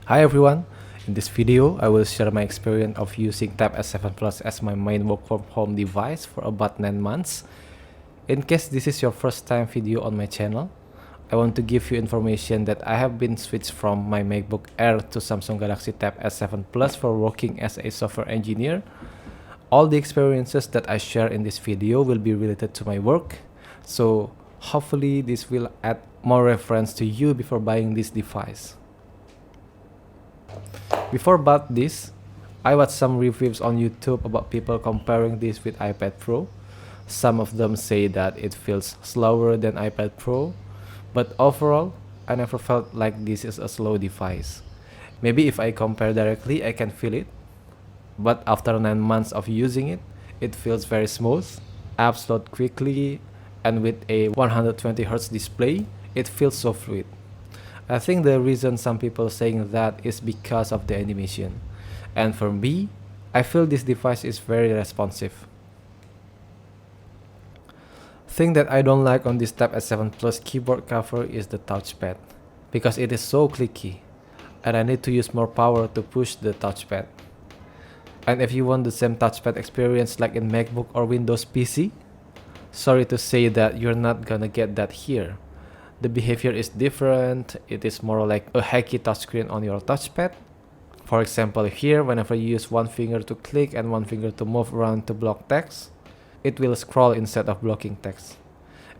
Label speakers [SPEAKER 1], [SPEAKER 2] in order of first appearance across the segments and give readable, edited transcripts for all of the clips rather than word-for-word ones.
[SPEAKER 1] Hi everyone, in this video I will share my experience of using Tab S7 Plus as my main work from home device for about 9 months. In case this is your first time video on my channel, I want to give you information that I have been switched from my MacBook Air to Samsung Galaxy Tab S7 Plus for working as a software engineer. All the experiences that I share in this video will be related to my work, so hopefully this will add more reference to you before buying this device. Before about this, I watched some reviews on YouTube about people comparing this with iPad Pro. Some of them say that it feels slower than iPad Pro, but overall, I never felt like this is a slow device. Maybe if I compare directly, I can feel it, but after 9 months of using it, it feels very smooth, apps load quickly, and with a 120Hz display, it feels so fluid. I think the reason some people saying that is because of the animation. And for me, I feel this device is very responsive. Thing that I don't like on this Tab S7 Plus keyboard cover is the touchpad, because it is so clicky, and I need to use more power to push the touchpad. And if you want the same touchpad experience like in MacBook or Windows PC, sorry to say that you're not gonna get that here. The behavior is different, it is more like a hacky touchscreen on your touchpad. For example, here, whenever you use one finger to click and one finger to move around to block text, it will scroll instead of blocking text.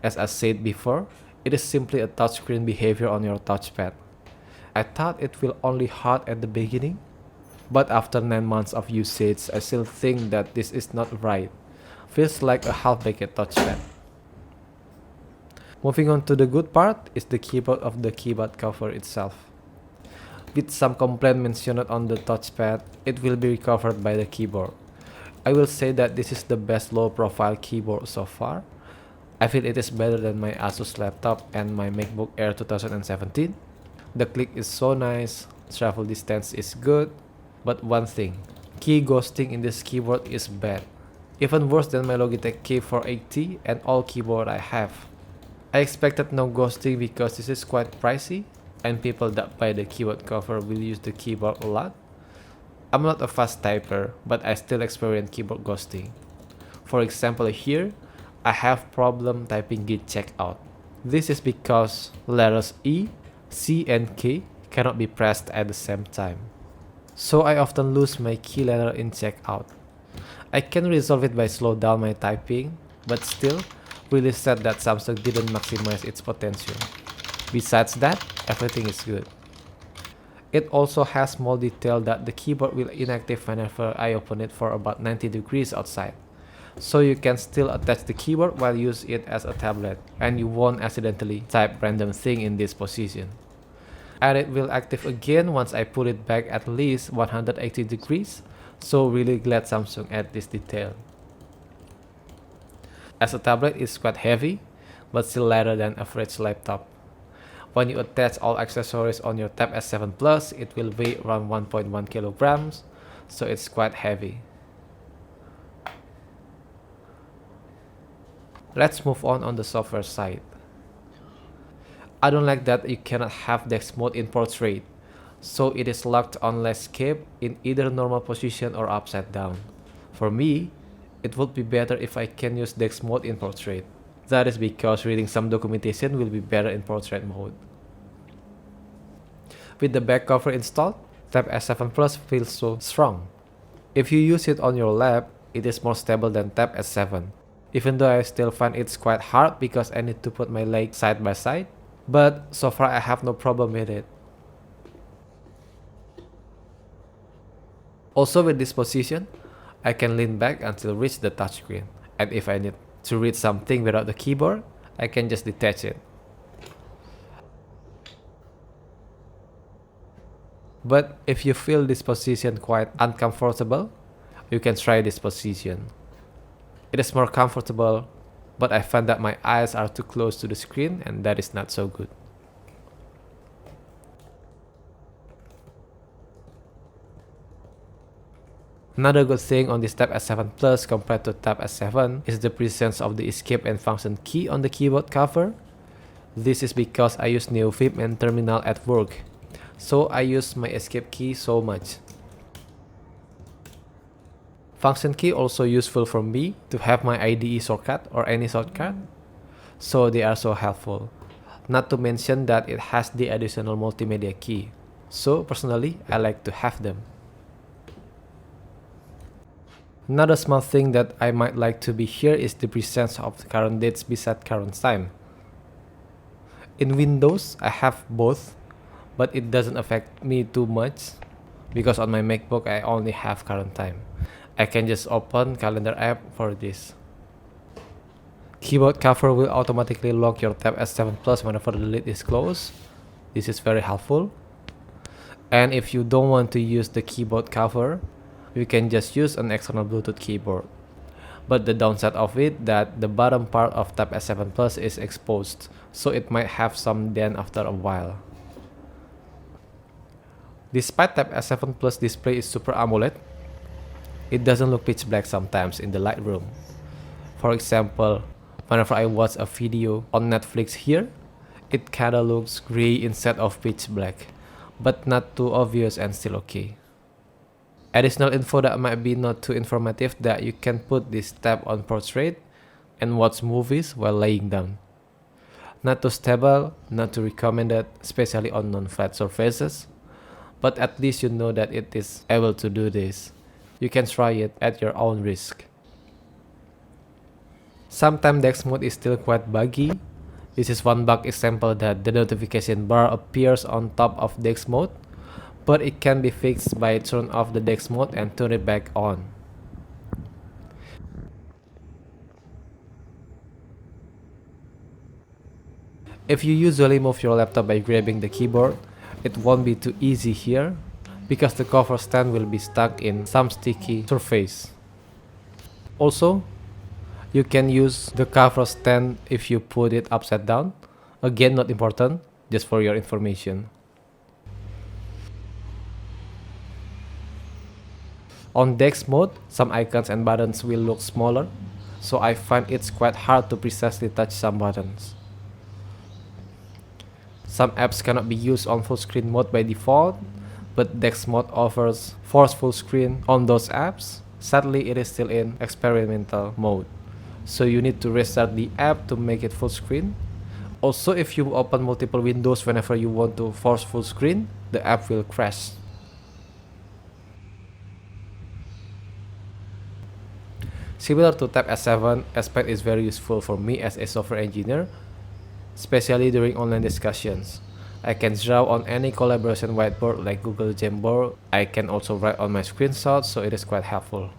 [SPEAKER 1] As I said before, it is simply a touchscreen behavior on your touchpad. I thought it will only hurt at the beginning, but after 9 months of usage, I still think that this is not right. Feels like a half-baked touchpad. Moving on to the good part is the keyboard of the keyboard cover itself. With some complaint mentioned on the touchpad, it will be recovered by the keyboard. I will say that this is the best low-profile keyboard so far. I feel it is better than my Asus laptop and my MacBook Air 2017. The click is so nice, travel distance is good, but one thing, key ghosting in this keyboard is bad. Even worse than my Logitech K480 and all keyboard I have. I expected no ghosting because this is quite pricey and people that buy the keyboard cover will use the keyboard a lot. I'm not a fast typer, but I still experience keyboard ghosting. For example, here, I have problem typing git checkout. This is because letters E, C and K cannot be pressed at the same time. So I often lose my key letter in checkout. I can resolve it by slow down my typing, but still, really sad that Samsung didn't maximize its potential. Besides that, everything is good. It also has small detail that the keyboard will inactive whenever I open it for about 90 degrees outside. So you can still attach the keyboard while use it as a tablet, and you won't accidentally type random thing in this position. And it will active again once I put it back at least 180 degrees, so really glad Samsung add this detail. As a tablet, it's quite heavy, but still lighter than average laptop. When you attach all accessories on your Tab S7 Plus, it will weigh around 1.1 kilograms, so it's quite heavy. Let's move on the software side. I don't like that you cannot have DeX mode in portrait, so it is locked on landscape in either normal position or upside down. For me, it would be better if I can use DeX mode in portrait. That is because reading some documentation will be better in portrait mode. With the back cover installed, Tab S7 Plus feels so strong. If you use it on your lap, it is more stable than Tab S7. Even though I still find it's quite hard because I need to put my legs side by side, but so far I have no problem with it. Also with this position, I can lean back until reach the touchscreen, and if I need to read something without the keyboard, I can just detach it. But if you feel this position quite uncomfortable, you can try this position. It is more comfortable, but I find that my eyes are too close to the screen and that is not so good. Another good thing on this Tab S7 Plus compared to Tab S7 is the presence of the escape and function key on the keyboard cover. This is because I use NeoVim and Terminal at work. so I use my escape key so much. Function key also useful for me to have my IDE shortcut or any shortcut, so they are so helpful. Not to mention that it has the additional multimedia key, so personally I like to have them. Another small thing that I might like to be here is the presence of the current dates beside current time. In Windows I have both, but it doesn't affect me too much because on my MacBook I only have current time. I can just open calendar app for this. Keyboard cover will automatically lock your Tab S7 Plus whenever the lid is closed. This is very helpful. And if you don't want to use the keyboard cover, you can just use an external Bluetooth keyboard. But the downside of it that the bottom part of Tab S7 Plus is exposed, so it might have some dent after a while. Despite Tab S7 Plus display is Super AMOLED, it doesn't look pitch black sometimes in the Lightroom. For example, whenever I watch a video on Netflix here, it kinda looks gray instead of pitch black, but not too obvious and still okay. Additional info that might be not too informative that you can put this tab on portrait and watch movies while laying down. Not too stable, not too recommended, especially on non-flat surfaces, but at least you know that it is able to do this. You can try it at your own risk. Sometimes DeX mode is still quite buggy. This is one bug example that the notification bar appears on top of DeX mode, but it can be fixed by turn off the DeX mode and turn it back on. If you usually move your laptop by grabbing the keyboard, it won't be too easy here, because the cover stand will be stuck in some sticky surface. Also, you can use the cover stand if you put it upside down. Again, not important, just for your information. On DeX mode, some icons and buttons will look smaller, so I find it's quite hard to precisely touch some buttons. Some apps cannot be used on full screen mode by default, but DeX mode offers force full screen on those apps. Sadly, it is still in experimental mode, so you need to restart the app to make it full screen. Also, if you open multiple windows whenever you want to force full screen, the app will crash. Similar to Tab S7, S Pen is very useful for me as a software engineer, especially during online discussions. I can draw on any collaboration whiteboard like Google Jamboard. I can also write on my screenshots, so it is quite helpful.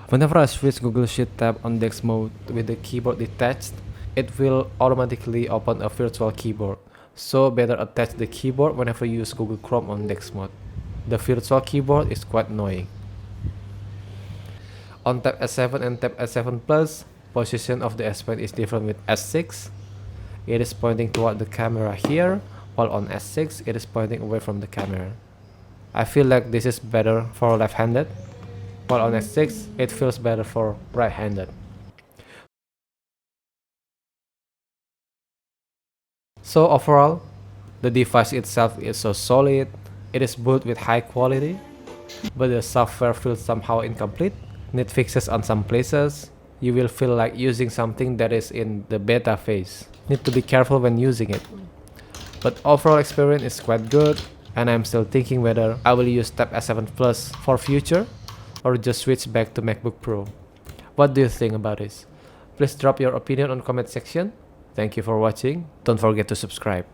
[SPEAKER 1] Whenever I switch Google Sheet tab on DeX mode with the keyboard detached, it will automatically open a virtual keyboard, so better attach the keyboard whenever you use Google Chrome on DeX mode. The virtual keyboard is quite annoying. On Tab S7 and Tab S7 Plus, position of the S Pen is different with S6. It is pointing toward the camera here, while on S6 it is pointing away from the camera. I feel like this is better for left-handed, while on S6 it feels better for right-handed. So overall, the device itself is so solid, it is built with high quality, but the software feels somehow incomplete, need fixes on some places. You will feel like using something that is in the beta phase. Need to be careful when using it. But overall experience is quite good, and I'm still thinking whether I will use Tab S7 Plus for future or just switch back to MacBook Pro. What do you think about this? Please drop your opinion on comment section. Thank you for watching. Don't forget to subscribe.